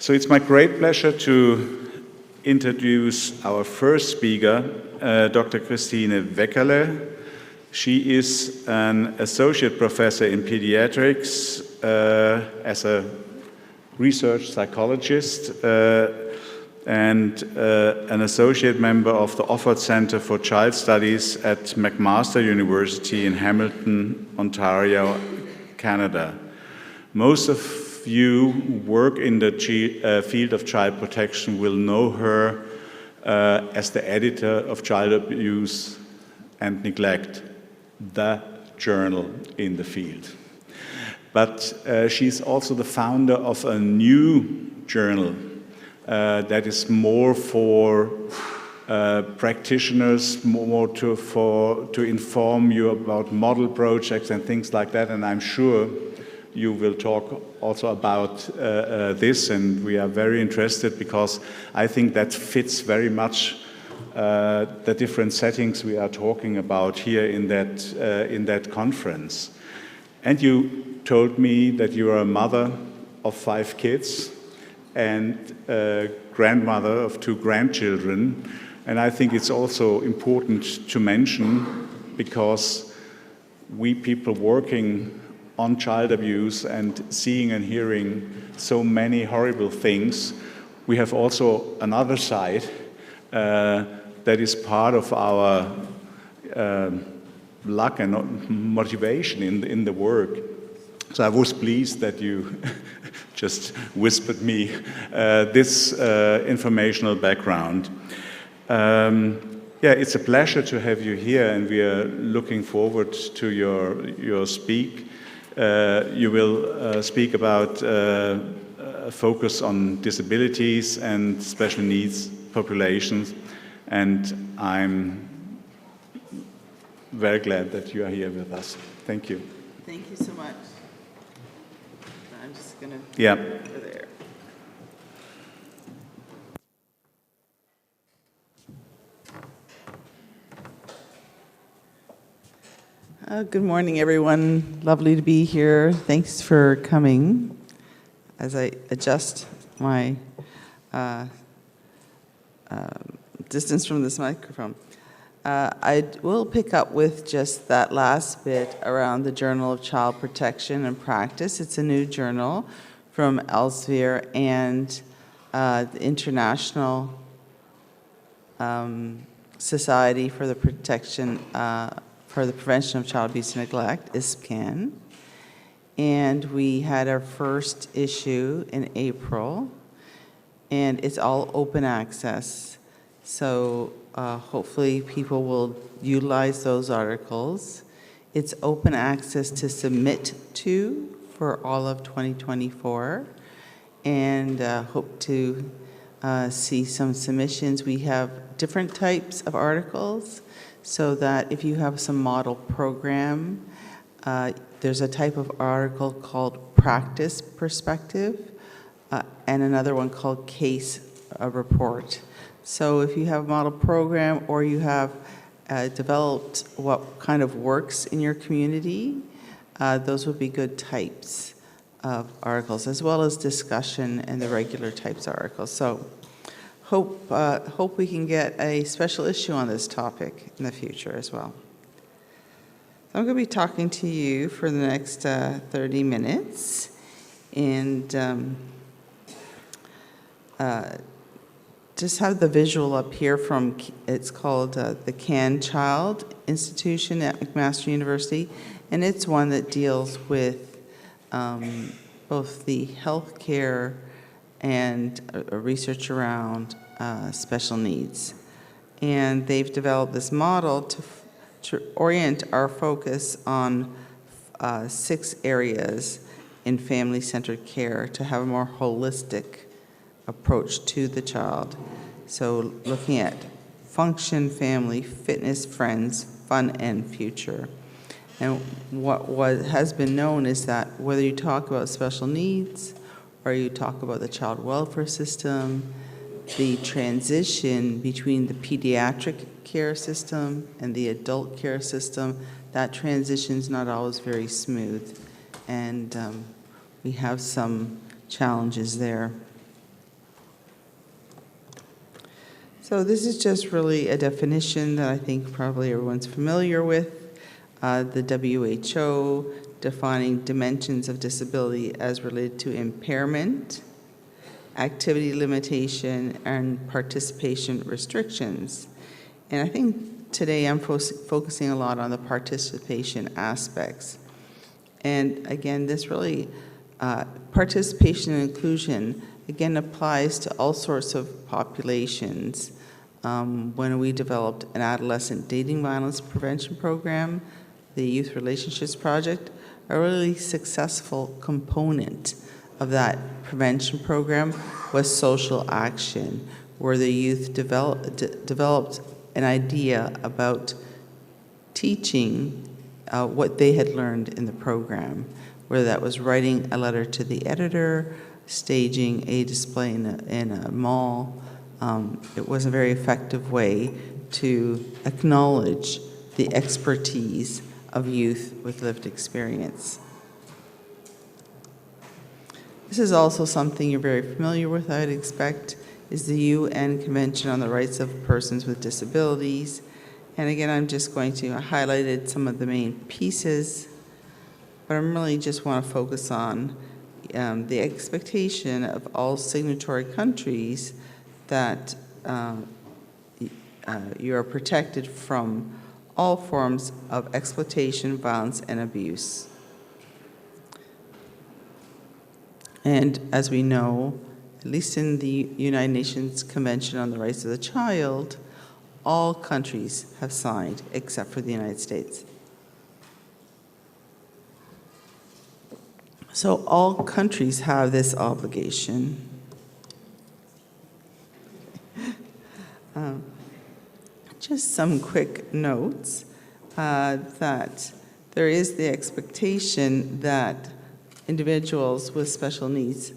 So it's my great pleasure to introduce our first speaker, Dr. Christine Wekerle. She is an associate professor in pediatrics as a research psychologist and an associate member of the Offord Center for Child Studies at McMaster University in Hamilton, Ontario, Canada. Most of you who work in the field of child protection will know her as the editor of Child Abuse and Neglect, the journal in the field. But she's also the founder of a new journal that is more for practitioners, more to inform you about model projects and things like that. And I'm sure you will talk also about this, and we are very interested because I think that fits very much the different settings we are talking about here in that conference. And you told me that you are a mother of 5 kids and a grandmother of 2 grandchildren. And I think it's also important to mention, because we people working on child abuse and seeing and hearing so many horrible things, we have also another side that is part of our luck and motivation in the work. So I was pleased that you just whispered me this informational background. Yeah, it's a pleasure to have you here, and we are looking forward to your speak. You will speak about a focus on disabilities and special needs populations, and I'm very glad that you are here with us. Thank you. Thank you so much. I'm just going to go there. Good morning, everyone. Lovely to be here. Thanks for coming. As I adjust my distance from this microphone, I will pick up with just that last bit around the Journal of Child Protection and Practice. It's a new journal from Elsevier and the International Society for the Protection for the Prevention of Child Abuse and Neglect, ISPCAN. And we had our first issue in April, and it's all open access. So hopefully people will utilize those articles. It's open access to submit to for all of 2024, and hope to see some submissions. We have different types of articles, so that if you have some model program, there's a type of article called Practice Perspective, and another one called Case Report. So if you have a model program, or you have developed what kind of works in your community, those would be good types of articles, as well as discussion and the regular types of articles. So hope we can get a special issue on this topic in the future as well. I'm going to be talking to you for the next 30 minutes, and just have the visual up here from, it's called the Can Child Institution at McMaster University, and it's one that deals with both the healthcare and research around special needs. And they've developed this model to orient our focus on 6 areas in family-centered care to have a more holistic approach to the child. So looking at function, family, fitness, friends, fun, and future. And what has been known is that whether you talk about special needs or you talk about the child welfare system, the transition between the pediatric care system and the adult care system, that transition is not always very smooth. And we have some challenges there. So this is just really a definition that I think probably everyone's familiar with. The WHO defining dimensions of disability as related to impairment, activity limitation, and participation restrictions. And I think today I'm focusing a lot on the participation aspects. And again, this really, participation and inclusion, again, applies to all sorts of populations. When we developed an adolescent dating violence prevention program, the Youth Relationships Project, a really successful component of that prevention program was social action, where the youth developed an idea about teaching what they had learned in the program, whether that was writing a letter to the editor, staging a display in a mall. It was a very effective way to acknowledge the expertise of youth with lived experience. This is also something you're very familiar with, I'd expect, is the UN Convention on the Rights of Persons with Disabilities. And again, I'm just going to highlight some of the main pieces, but I really just want to focus on the expectation of all signatory countries that you are protected from all forms of exploitation, violence, and abuse. And as we know, at least in the United Nations Convention on the Rights of the Child, all countries have signed except for the United States. So all countries have this obligation. Just some quick notes that there is the expectation that individuals with special needs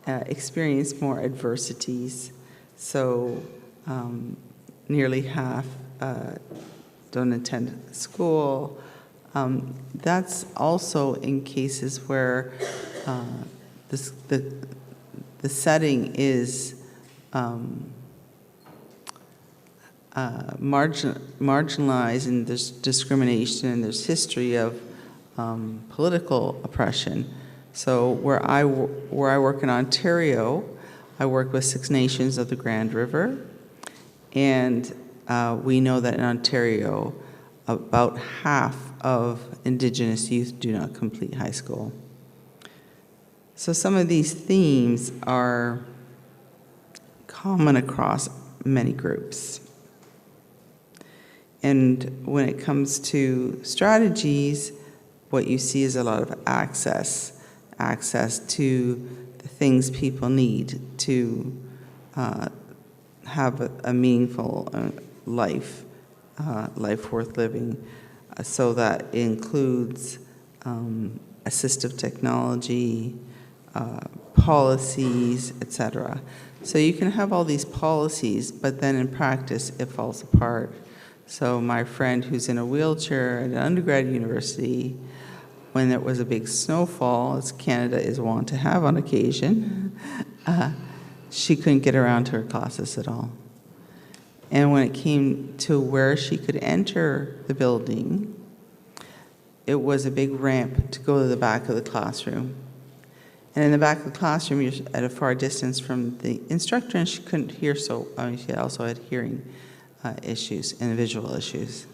experience more adversities. So nearly half don't attend school. That's also in cases where the setting is marginalized, and there's discrimination, and there's history of political oppression. So where I work in Ontario, I work with 6 nations of the Grand River, and we know that in Ontario, about half of Indigenous youth do not complete high school. So some of these themes are common across many groups. And when it comes to strategies, what you see is a lot of access to the things people need to have a meaningful life worth living. So that includes assistive technology, policies, etc. So you can have all these policies, but then in practice, it falls apart. So my friend who's in a wheelchair at an undergrad university, when there was a big snowfall, as Canada is wont to have on occasion, she couldn't get around to her classes at all. And when it came to where she could enter the building, it was a big ramp to go to the back of the classroom. And in the back of the classroom, you're at a far distance from the instructor, and she couldn't hear, so she also had hearing issues and visual issues.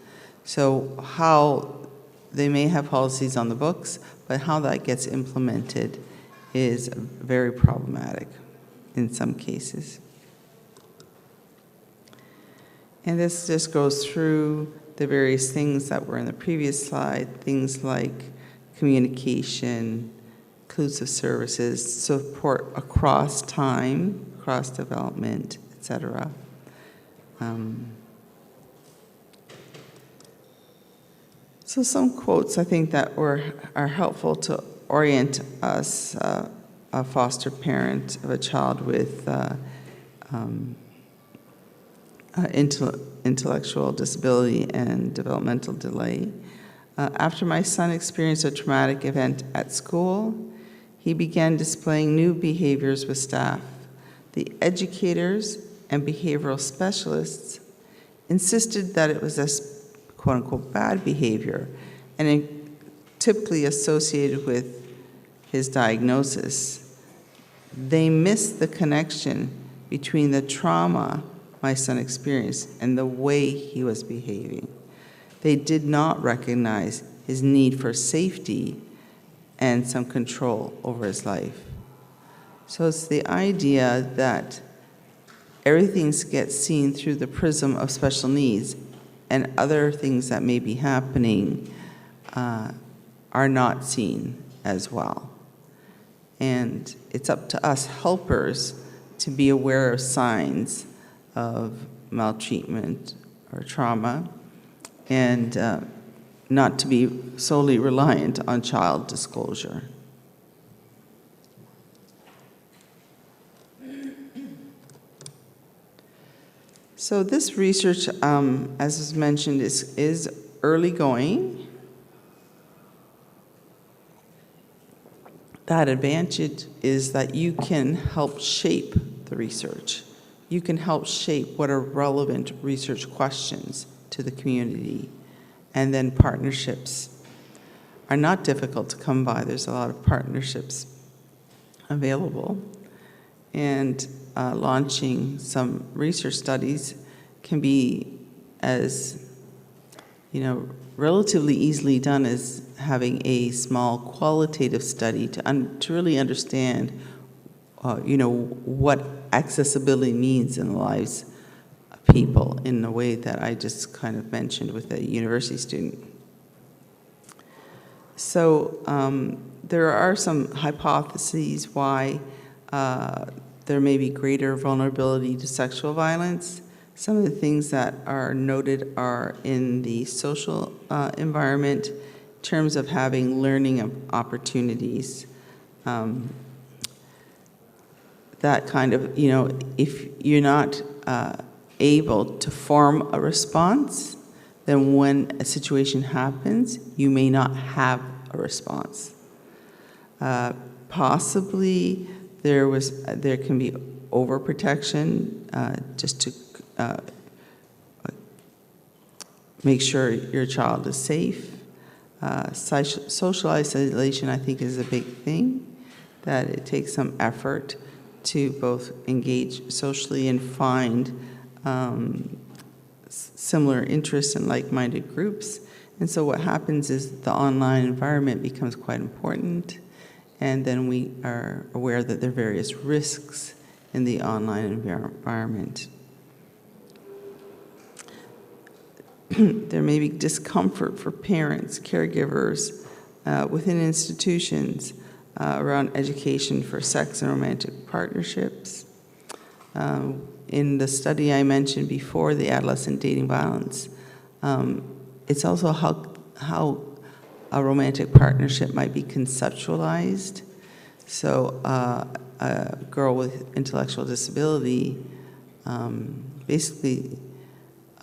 So how they may have policies on the books, but how that gets implemented is very problematic in some cases. And this just goes through the various things that were in the previous slide, things like communication, inclusive services, support across time, across development, etc. So some quotes I think that are helpful to orient us, a foster parent of a child with intellectual disability and developmental delay. After my son experienced a traumatic event at school, he began displaying new behaviors with staff. The educators and behavioral specialists insisted that it was a quote-unquote bad behavior and typically associated with his diagnosis. They missed the connection between the trauma my son experienced and the way he was behaving. They did not recognize his need for safety and some control over his life. So it's the idea that everything gets seen through the prism of special needs, and other things that may be happening are not seen as well. And it's up to us helpers to be aware of signs of maltreatment or trauma, and not to be solely reliant on child disclosure. So this research, as was mentioned, is early going. That advantage is that you can help shape the research. You can help shape what are relevant research questions to the community. And then partnerships are not difficult to come by. There's a lot of partnerships available. And launching some research studies can be as, relatively easily done as having a small qualitative study to really understand, what accessibility means in the lives of people in the way that I just kind of mentioned with a university student. So there are some hypotheses why there may be greater vulnerability to sexual violence. Some of the things that are noted are in the social environment, in terms of having learning opportunities. That kind of, if you're not able to form a response, then when a situation happens, you may not have a response. Possibly there can be overprotection just to make sure your child is safe. Social isolation, I think, is a big thing, that it takes some effort to both engage socially and find similar interests and like-minded groups. And so what happens is the online environment becomes quite important, and then we are aware that there are various risks in the online environment. There may be discomfort for parents, caregivers within institutions around education for sex and romantic partnerships. In the study I mentioned before, the adolescent dating violence, it's also how a romantic partnership might be conceptualized. So a girl with intellectual disability basically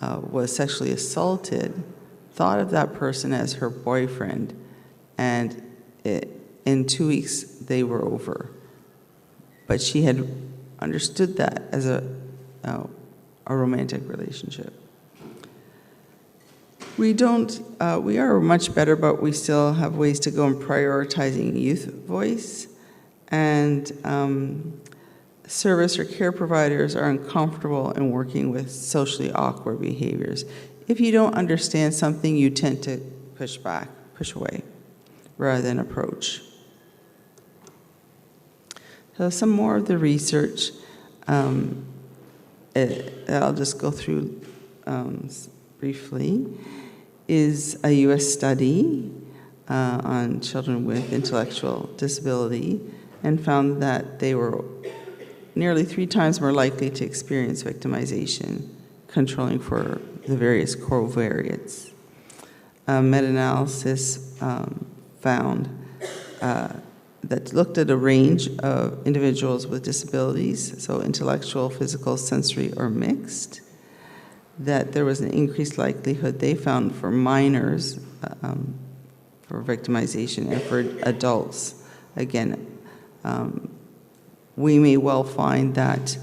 was sexually assaulted, thought of that person as her boyfriend, and in 2 weeks they were over. But she had understood that as a romantic relationship. We are much better, but we still have ways to go in prioritizing youth voice. And service or care providers are uncomfortable in working with socially awkward behaviors. If you don't understand something, you tend to push back, push away, rather than approach. So some more of the research, I'll just go through briefly, is a U.S. study on children with intellectual disability, and found that they were nearly 3 times more likely to experience victimization, controlling for the various covariates. Meta-analysis found that looked at a range of individuals with disabilities, so intellectual, physical, sensory, or mixed, that there was an increased likelihood they found for minors for victimization and for adults. Again, we may well find that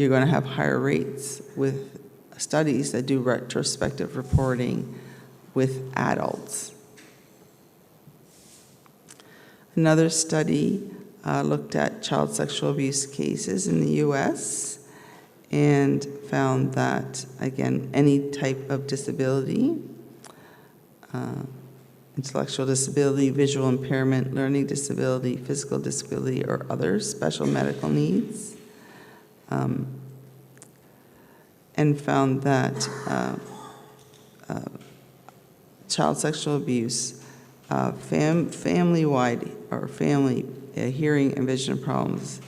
you're going to have higher rates with studies that do retrospective reporting with adults. Another study looked at child sexual abuse cases in the U.S. and found that, again, any type of disability, intellectual disability, visual impairment, learning disability, physical disability, or other special medical needs, and found that child sexual abuse, family-wide or family hearing and vision problems,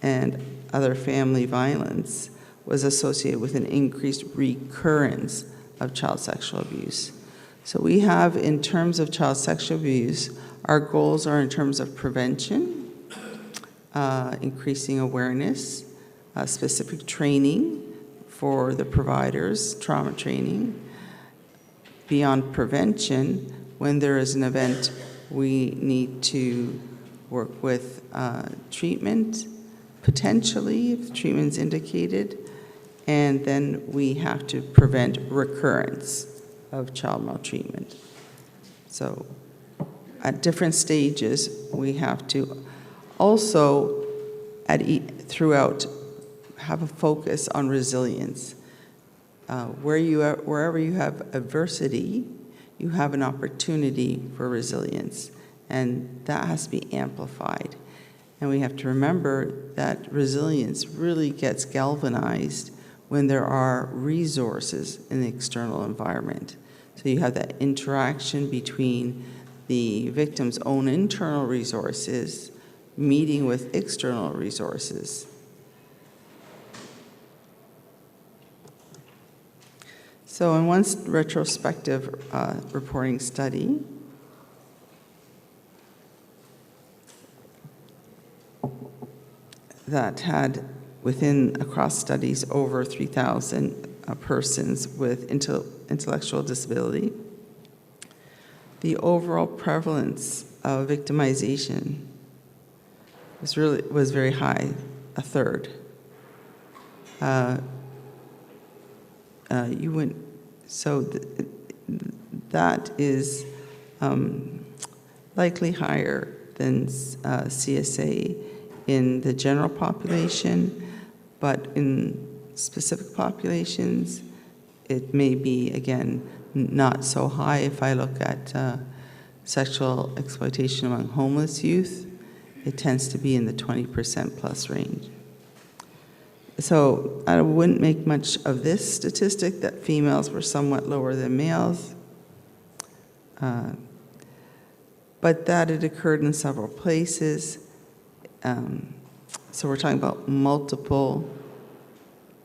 and other family violence was associated with an increased recurrence of child sexual abuse. So we have, in terms of child sexual abuse, our goals are in terms of prevention, increasing awareness, specific training for the providers, trauma training. Beyond prevention, when there is an event, we need to work with treatment, potentially, if treatment's indicated, and then we have to prevent recurrence of child maltreatment. So at different stages, we have to also throughout have a focus on resilience. Wherever you have adversity, you have an opportunity for resilience, and that has to be amplified. And we have to remember that resilience really gets galvanized when there are resources in the external environment. So you have that interaction between the victim's own internal resources meeting with external resources. So in one retrospective reporting study, that had across studies over 3,000 persons with intellectual disability, the overall prevalence of victimization was very high, a third. That is likely higher than CSA in the general population, but in specific populations, it may be, again, not so high. If I look at sexual exploitation among homeless youth, it tends to be in the 20% plus range. So I wouldn't make much of this statistic that females were somewhat lower than males, but that it occurred in several places. So we're talking about multiple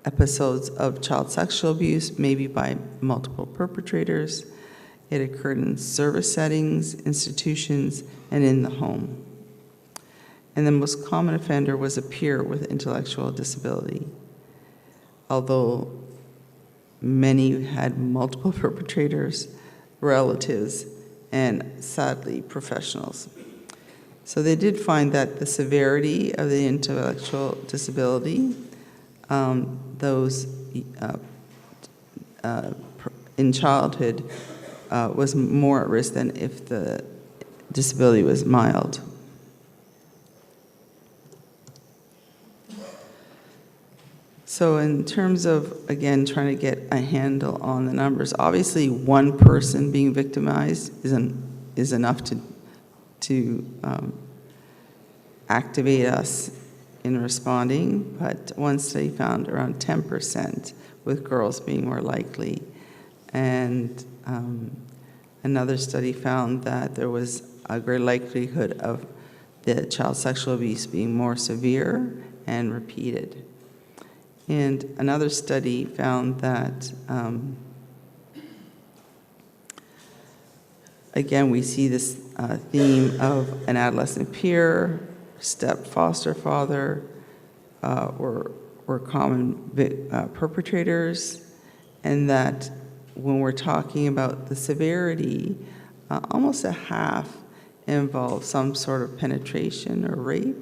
episodes of child sexual abuse, maybe by multiple perpetrators. It occurred in service settings, institutions, and in the home. And the most common offender was a peer with intellectual disability, although many had multiple perpetrators, relatives, and sadly, professionals. So they did find that the severity of the intellectual disability, those in childhood was more at risk than if the disability was mild. So in terms of, again, trying to get a handle on the numbers, obviously one person being victimized is enough to activate us in responding, but one study found around 10%, with girls being more likely. And another study found that there was a great likelihood of the child sexual abuse being more severe and repeated. And another study found that, again, we see this theme of an adolescent peer, step foster father, or common perpetrators, and that when we're talking about the severity, almost a half involved some sort of penetration or rape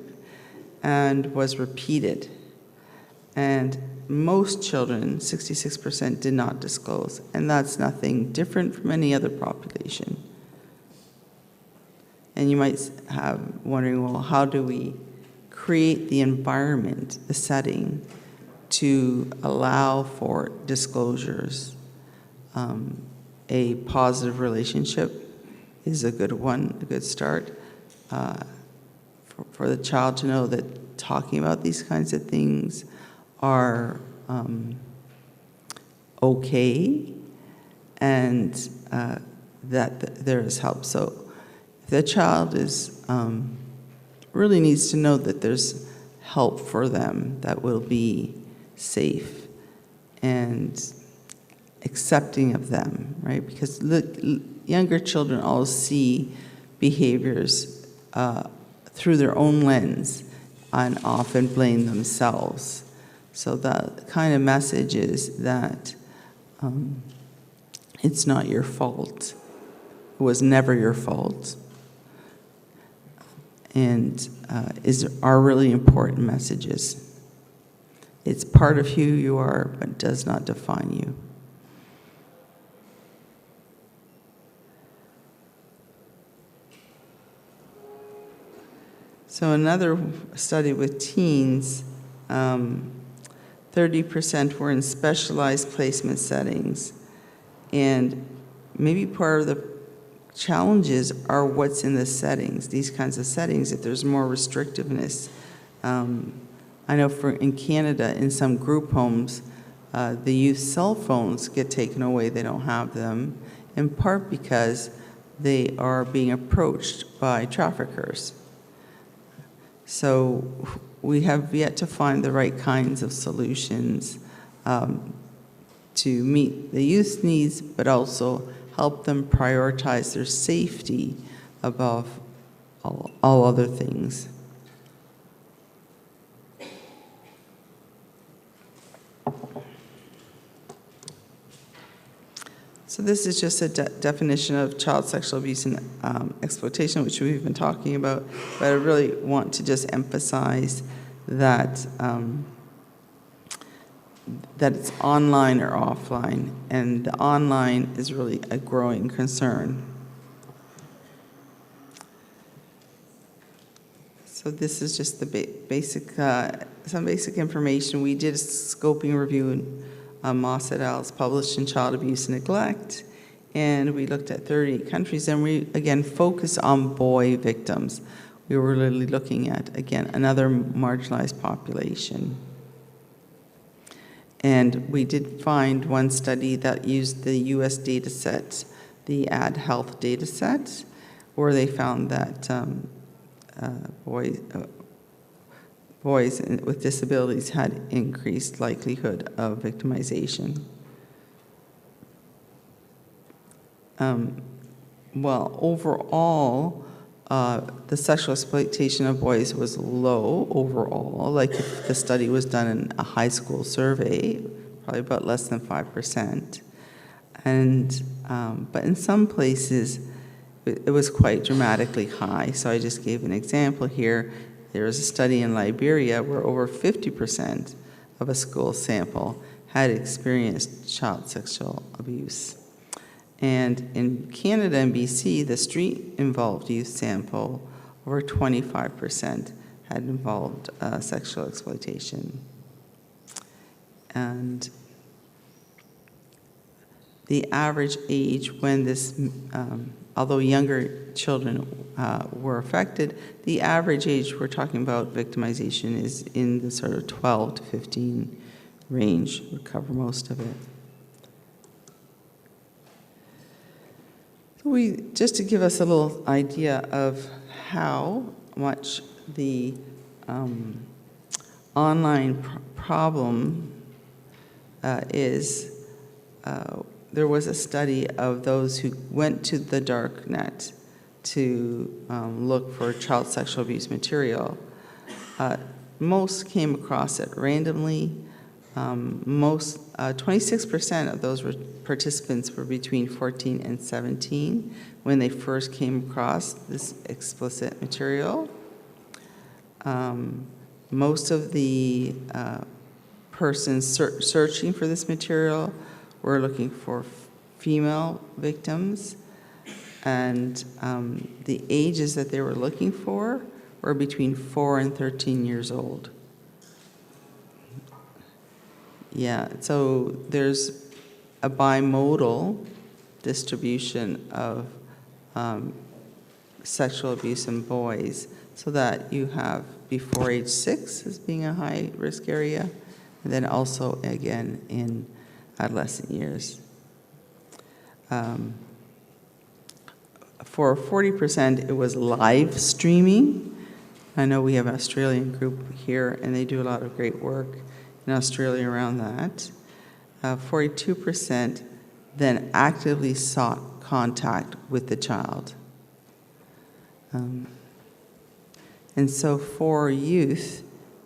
and was repeated. And most children, 66%, did not disclose, and that's nothing different from any other population. And you might have wondering, well, how do we create the environment, the setting, to allow for disclosures? A positive relationship is a good one, a good start. For the child to know that talking about these kinds of things are okay, and that there is help. So if the child is really needs to know that there's help for them that will be safe and accepting of them, right? Because younger children always see behaviors through their own lens and often blame themselves. So the kind of message is that it's not your fault. It was never your fault. And are really important messages. It's part of who you are, but does not define you. So another study with teens, 30% were in specialized placement settings. And maybe part of the challenges are what's in the settings, these kinds of settings, if there's more restrictiveness. I know in Canada, in some group homes, the youth cell phones get taken away, they don't have them, in part because they are being approached by traffickers. So we have yet to find the right kinds of solutions to meet the youth's needs, but also help them prioritize their safety above all other things. So this is just a definition of child sexual abuse and exploitation, which we've been talking about, but I really want to just emphasize that that it's online or offline, and the online is really a growing concern. So this is just the basic, some basic information. We did a scoping review Moss et al. Published in Child Abuse and Neglect, and we looked at 38 countries, and we again focused on boy victims. We were really looking at, again, another marginalized population. And we did find one study that used the US data set, the Ad Health data set, where they found that boys with disabilities had increased likelihood of victimization. Well, overall, the sexual exploitation of boys was low overall. Like if the study was done in a high school survey, probably about less than 5%. And, but in some places, it was quite dramatically high. So I just gave an example here. There was a study in Liberia where over 50% of a school sample had experienced child sexual abuse. And in Canada and BC, the street-involved youth sample, over 25% had involved sexual exploitation. And the average age when this, although younger children were affected, the average age we're talking about victimization is in the sort of 12 to 15 range, would cover most of it. So just to give us a little idea of how much the online problem is, there was a study of those who went to the dark net to look for child sexual abuse material. Most came across it randomly. 26% of those participants were between 14 and 17 when they first came across this explicit material. Most of the persons searching for this material were looking for female victims, and the ages that they were looking for were between 4 and 13 years old. Yeah, so there's a bimodal distribution of sexual abuse in boys, so that you have before age 6 as being a high-risk area, and then also, again, in adolescent years. For 40%, it was live streaming. I know we have an Australian group here, and they do a lot of great work in Australia around that. 42% then actively sought contact with the child. And so for youth,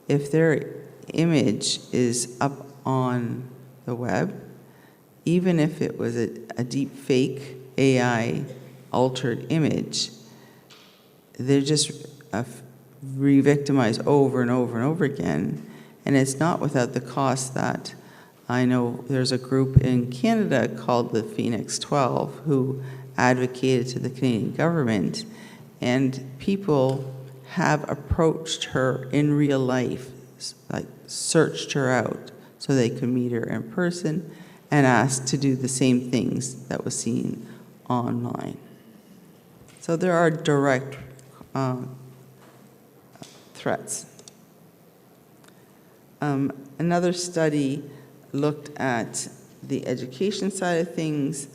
if their image is up on the web, even if it was a deep fake AI altered image, they're just re-victimized over and over and over again. And it's not without the cost that I know there's a group in Canada called the Phoenix 12 who advocated to the Canadian government, and people have approached her in real life, like searched her out so they could meet her in person and asked to do the same things that was seen online. So there are direct threats. Another study looked at the education side of things.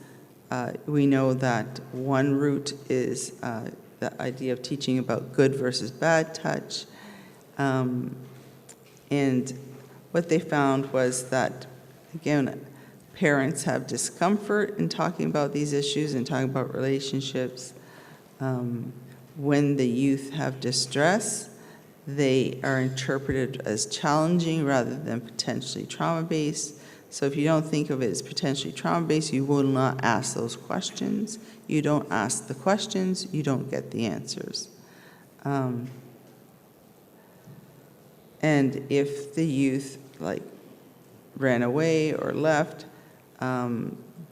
We know that one route is the idea of teaching about good versus bad touch. And what they found was that, again, parents have discomfort in talking about these issues and talking about relationships. When the youth have distress, they are interpreted as challenging rather than potentially trauma-based. So if you don't think of it as potentially trauma-based, you will not ask those questions. You don't ask the questions, you don't get the answers. And if the youth ran away or left,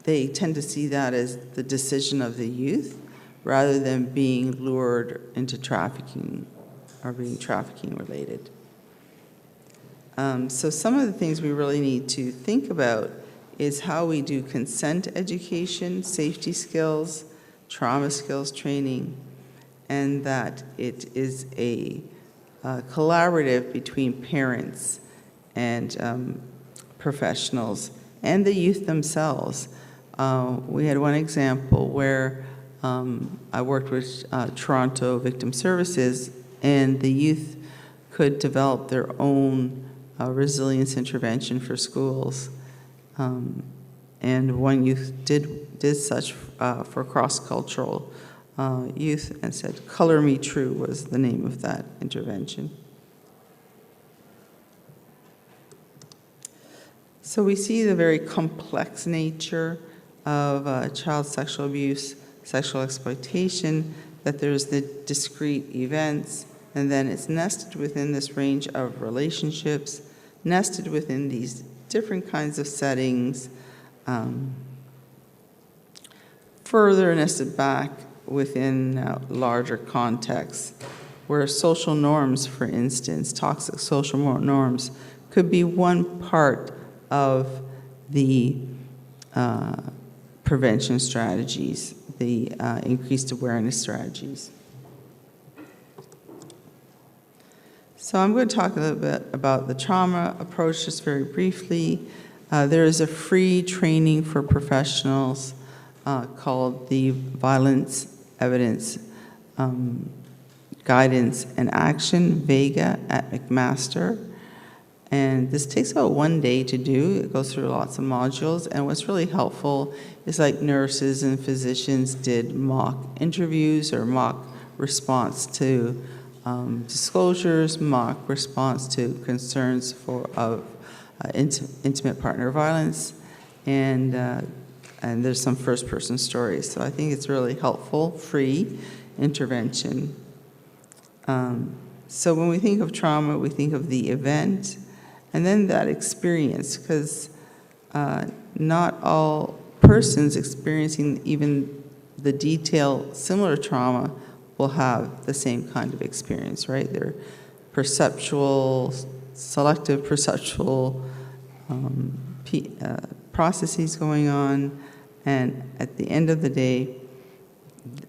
they tend to see that as the decision of the youth rather than being lured into trafficking or being trafficking related. So some of the things we really need to think about is how we do consent education, safety skills, trauma skills training, and that it is a collaborative between parents and professionals and the youth themselves. We had one example where I worked with Toronto Victim Services, and the youth could develop their own resilience intervention for schools. And one youth did such for cross-cultural youth and said, "Color Me True" was the name of that intervention. So we see the very complex nature of child sexual abuse, sexual exploitation, that there's the discrete events, and then it's nested within this range of relationships, nested within these different kinds of settings, further nested back within larger contexts, where social norms, for instance, toxic social norms, could be one part of the prevention strategies, the increased awareness strategies. So I'm going to talk a little bit about the trauma approach just very briefly. There is a free training for professionals called the Violence Evidence Guidance and Action, VEGA, at McMaster. And this takes about 1 day to do. It goes through lots of modules. And what's really helpful is nurses and physicians did mock interviews or mock response to disclosures, mock response to concerns of intimate partner violence, and there's some first-person stories. So I think it's really helpful, free intervention. So when we think of trauma, we think of the event, And then that experience, because not all persons experiencing even the detailed similar trauma will have the same kind of experience, right? They're perceptual, selective perceptual processes going on, and at the end of the day,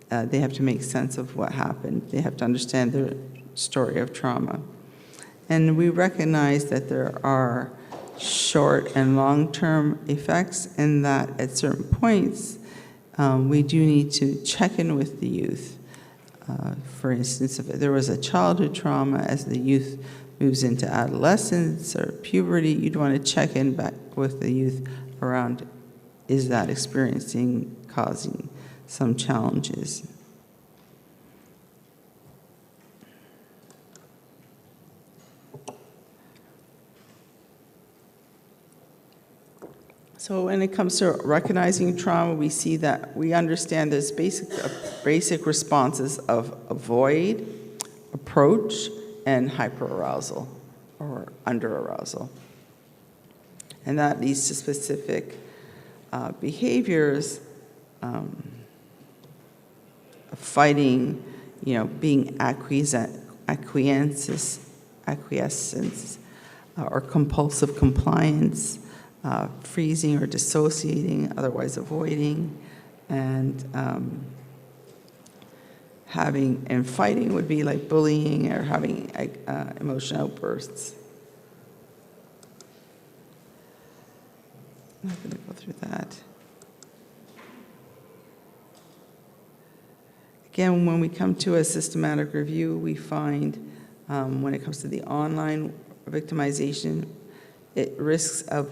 they have to make sense of what happened. They have to understand their story of trauma. And we recognize that there are short and long-term effects, and that at certain points, we do need to check in with the youth. For instance, if there was a childhood trauma, as the youth moves into adolescence or puberty, you'd want to check in back with the youth around, is that experiencing causing some challenges? So when it comes to recognizing trauma, we see that we understand there's basic responses of avoid, approach, and hyperarousal or underarousal. And that leads to specific behaviors, fighting, being acquiescence, or compulsive compliance, freezing or dissociating, otherwise avoiding, and fighting would be like bullying or having emotional outbursts. I'm not going to go through that. Again, when we come to a systematic review, we find when it comes to the online victimization, it risks of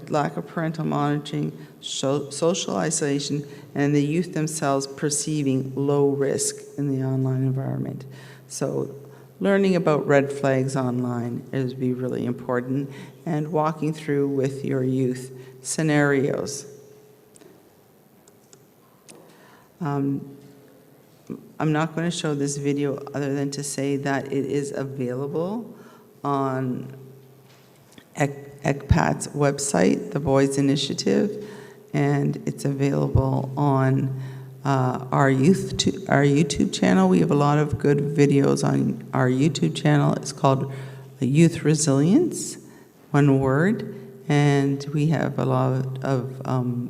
lack of parental monitoring, social isolation, and the youth themselves perceiving low risk in the online environment. So learning about red flags online is be really important, and walking through with your youth scenarios. I'm not going to show this video other than to say that it is available on ECPAT's website, the Boys Initiative, and it's available on our YouTube channel. We have a lot of good videos on our YouTube channel. It's called Youth Resilience, one word, and we have a lot of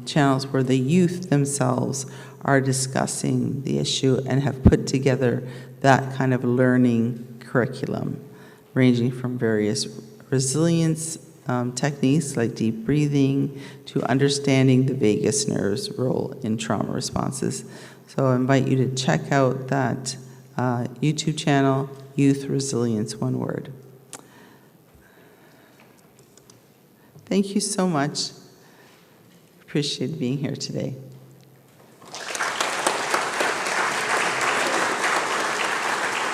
channels where the youth themselves are discussing the issue and have put together that kind of learning curriculum, ranging from various resilience techniques like deep breathing to understanding the vagus nerve's role in trauma responses. So I invite you to check out that YouTube channel, Youth Resilience, one word. Thank you so much. Appreciate being here today.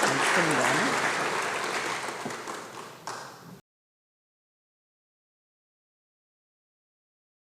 I'm putting it on it.